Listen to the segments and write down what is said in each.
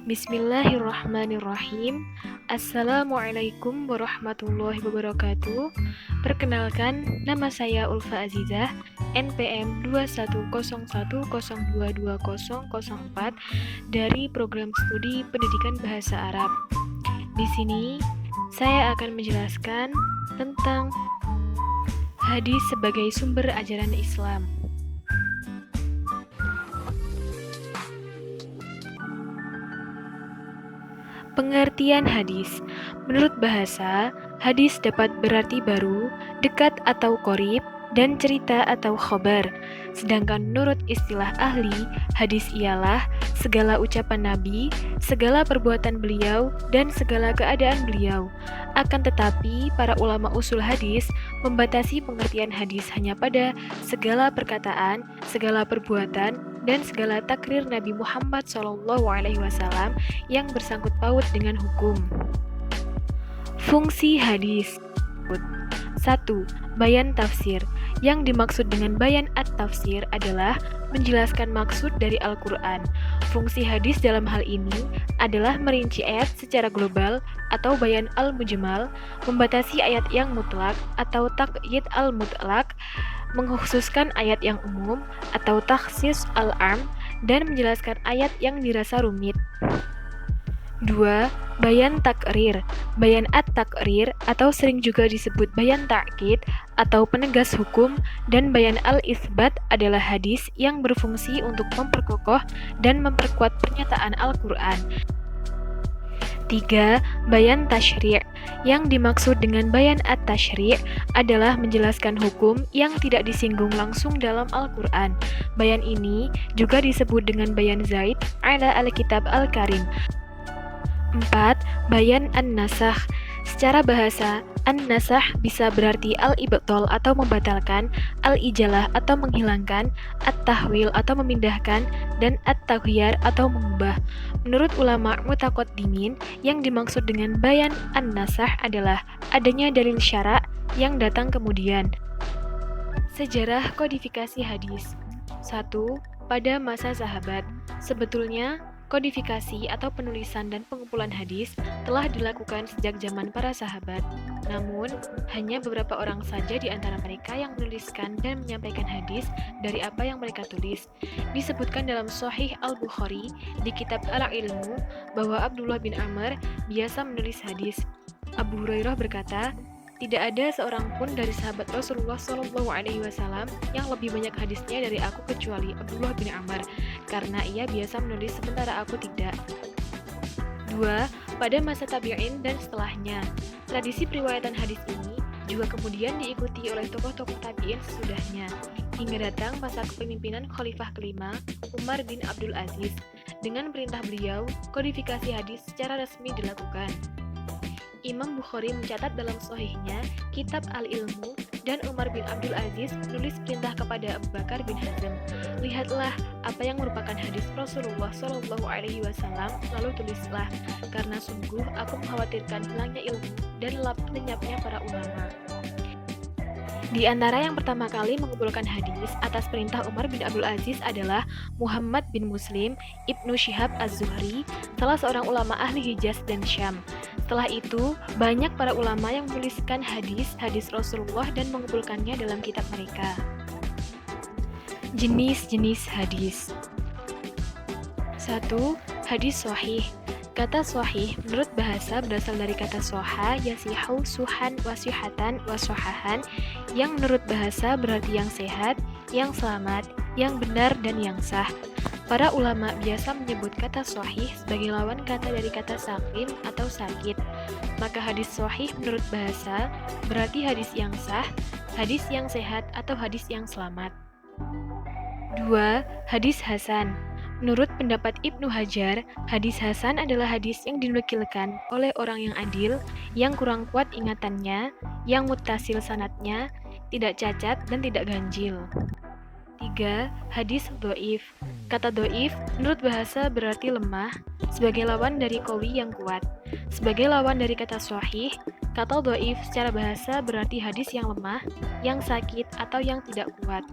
Bismillahirrahmanirrahim. Assalamualaikum warahmatullahi wabarakatuh. Perkenalkan, nama saya Ulfa Azizah, NPM 2101022004 dari Program Studi Pendidikan Bahasa Arab. Di sini, saya akan menjelaskan tentang hadis sebagai sumber ajaran Islam. Pengertian hadis. Menurut bahasa, hadis dapat berarti baru, dekat atau qorib, dan cerita atau khobar. Sedangkan menurut istilah ahli, hadis ialah segala ucapan Nabi, segala perbuatan beliau, dan segala keadaan beliau. Akan tetapi, para ulama usul hadis membatasi pengertian hadis hanya pada segala perkataan, segala perbuatan, dan segala takrir Nabi Muhammad SAW yang bersangkut paut dengan hukum. Fungsi hadis. 1. Bayan tafsir. Yang dimaksud dengan bayan at-tafsir adalah menjelaskan maksud dari Al-Quran. Fungsi hadis dalam hal ini adalah merinci ayat secara global atau bayan al-mujmal, membatasi ayat yang mutlak atau taqyid al-mutlak, mengkhususkan ayat yang umum atau takhsis al-am, dan menjelaskan ayat yang dirasa rumit. 2. Bayan takrir. Bayan at-takrir atau sering juga disebut bayan ta'kid atau penegas hukum, dan bayan al-isbat adalah hadis yang berfungsi untuk memperkokoh dan memperkuat pernyataan Al-Quran. 3. Bayan tasyri'. Yang dimaksud dengan bayan at-tasyri' adalah menjelaskan hukum yang tidak disinggung langsung dalam Al-Quran. Bayan ini juga disebut dengan bayan zaid ala al-kitab al-karim. 4. Bayan an-nasakh. Secara bahasa, an-nasakh bisa berarti al-ibtal atau membatalkan, al-ijalah atau menghilangkan, at-tahwil atau memindahkan, dan at-taghyir atau mengubah. Menurut ulama mutaqaddimin, yang dimaksud dengan bayan an-nasakh adalah adanya dalil syara' yang datang kemudian. Sejarah kodifikasi hadis. 1. Pada masa sahabat, sebetulnya kodifikasi atau penulisan dan pengumpulan hadis telah dilakukan sejak zaman para sahabat. Namun, hanya beberapa orang saja di antara mereka yang menuliskan dan menyampaikan hadis dari apa yang mereka tulis. Disebutkan dalam Sahih Al-Bukhari di kitab Al-Ilmu bahwa Abdullah bin Amr biasa menulis hadis. Abu Hurairah berkata, "Tidak ada seorang pun dari sahabat Rasulullah SAW yang lebih banyak hadisnya dari aku kecuali Abdullah bin Amr, karena ia biasa menulis sementara aku tidak." 2. Pada masa tabi'in dan setelahnya. Tradisi periwayatan hadis ini juga kemudian diikuti oleh tokoh-tokoh tabi'in sesudahnya, hingga datang masa kepemimpinan Khalifah kelima, Umar bin Abdul Aziz. Dengan perintah beliau, kodifikasi hadis secara resmi dilakukan. Imam Bukhari mencatat dalam Sahihnya kitab Al-Ilmu, dan Umar bin Abdul Aziz menulis perintah kepada Abu Bakar bin Hazm, "Lihatlah apa yang merupakan hadis Rasulullah SAW, lalu tulislah, karena sungguh aku mengkhawatirkan hilangnya ilmu dan lenyapnya para ulama." Di antara yang pertama kali mengumpulkan hadis atas perintah Umar bin Abdul Aziz adalah Muhammad bin Muslim Ibnu Syihab Az-Zuhri, salah seorang ulama ahli Hijaz dan Syam. Setelah itu, banyak para ulama yang menuliskan hadis-hadis Rasulullah dan mengumpulkannya dalam kitab mereka. Jenis-jenis hadis. 1. Hadis sahih. Kata sahih menurut bahasa berasal dari kata soha, yasihu, suhan, wasihatan, wasohahan, yang menurut bahasa berarti yang sehat, yang selamat, yang benar, dan yang sah. Para ulama biasa menyebut kata sahih sebagai lawan kata dari kata sakim atau sakit. Maka hadis sahih menurut bahasa berarti hadis yang sah, hadis yang sehat, atau hadis yang selamat. 2. Hadis hasan. Menurut pendapat Ibnu Hajar, hadis hasan adalah hadis yang dinukilkan oleh orang yang adil, yang kurang kuat ingatannya, yang muttasil sanadnya, tidak cacat dan tidak ganjil. 3. Hadis dhaif. Kata dhaif menurut bahasa berarti lemah, sebagai lawan dari qawi yang kuat. Sebagai lawan dari kata sahih, kata dhaif secara bahasa berarti hadis yang lemah, yang sakit, atau yang tidak kuat.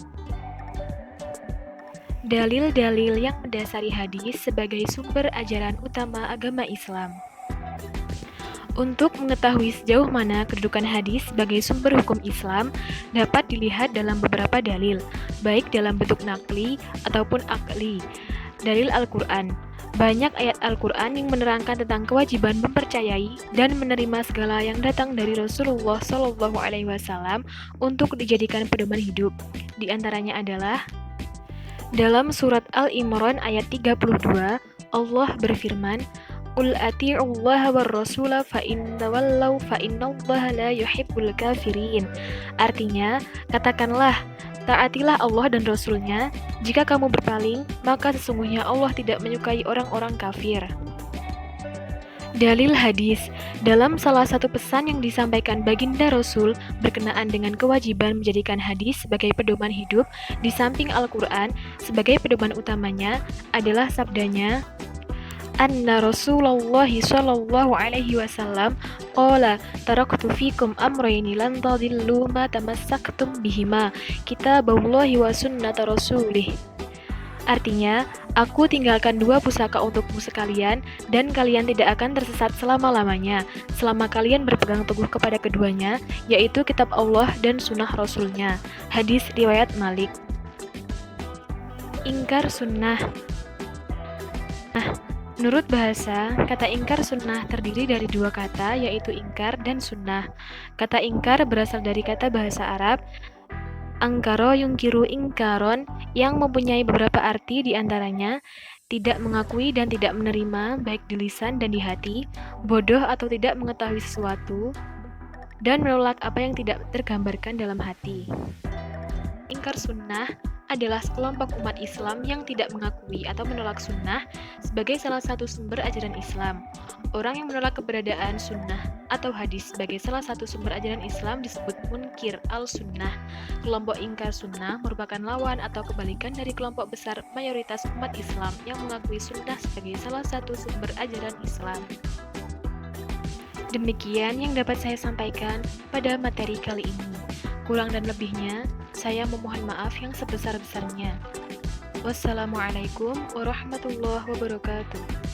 Dalil-dalil yang mendasari hadis sebagai sumber ajaran utama agama Islam. Untuk mengetahui sejauh mana kedudukan hadis sebagai sumber hukum Islam dapat dilihat dalam beberapa dalil, baik dalam bentuk nakli ataupun akli. Dalil Al-Quran. Banyak ayat Al-Quran yang menerangkan tentang kewajiban mempercayai dan menerima segala yang datang dari Rasulullah SAW untuk dijadikan pedoman hidup. Di antaranya adalah dalam surat Al-Imran ayat 32, Allah berfirman, "Qul ati'ullaha war rasula fa in tawallaw fa innallaha la yuhibbul kafirin." Artinya, katakanlah, taatilah Allah dan Rasul-Nya. Jika kamu berpaling, maka sesungguhnya Allah tidak menyukai orang-orang kafir. Dalil hadis. Dalam salah satu pesan yang disampaikan baginda Rasul berkenaan dengan kewajiban menjadikan hadis sebagai pedoman hidup di samping Al-Quran sebagai pedoman utamanya adalah sabdanya, Anna Rasulullah sallallahu alaihi wasallam qala taraktu fikum amrayni lan tadillu ma tamassaktum bihima kitaballahi wa sunnata rasulih. Artinya, aku tinggalkan dua pusaka untukmu sekalian, dan kalian tidak akan tersesat selama-lamanya, selama kalian berpegang teguh kepada keduanya, yaitu kitab Allah dan sunnah Rasul-Nya. Hadis riwayat Malik. Ingkar sunnah. Menurut bahasa, kata ingkar sunnah terdiri dari dua kata, yaitu ingkar dan sunnah. Kata ingkar berasal dari kata bahasa Arab, angkaro yungkiru ingkaron, yang mempunyai beberapa arti diantaranya tidak mengakui dan tidak menerima baik di lisan dan di hati, bodoh atau tidak mengetahui sesuatu, dan menolak apa yang tidak tergambarkan dalam hati. Ingkar sunnah adalah sekelompok umat Islam yang tidak mengakui atau menolak sunnah sebagai salah satu sumber ajaran Islam. Orang yang menolak keberadaan sunnah atau hadis sebagai salah satu sumber ajaran Islam disebut munkir al-sunnah. Kelompok ingkar sunnah merupakan lawan atau kebalikan dari kelompok besar mayoritas umat Islam yang mengakui sunnah sebagai salah satu sumber ajaran Islam. Demikian yang dapat saya sampaikan pada materi kali ini. Kurang dan lebihnya, saya memohon maaf yang sebesar-besarnya. Wassalamualaikum warahmatullahi wabarakatuh.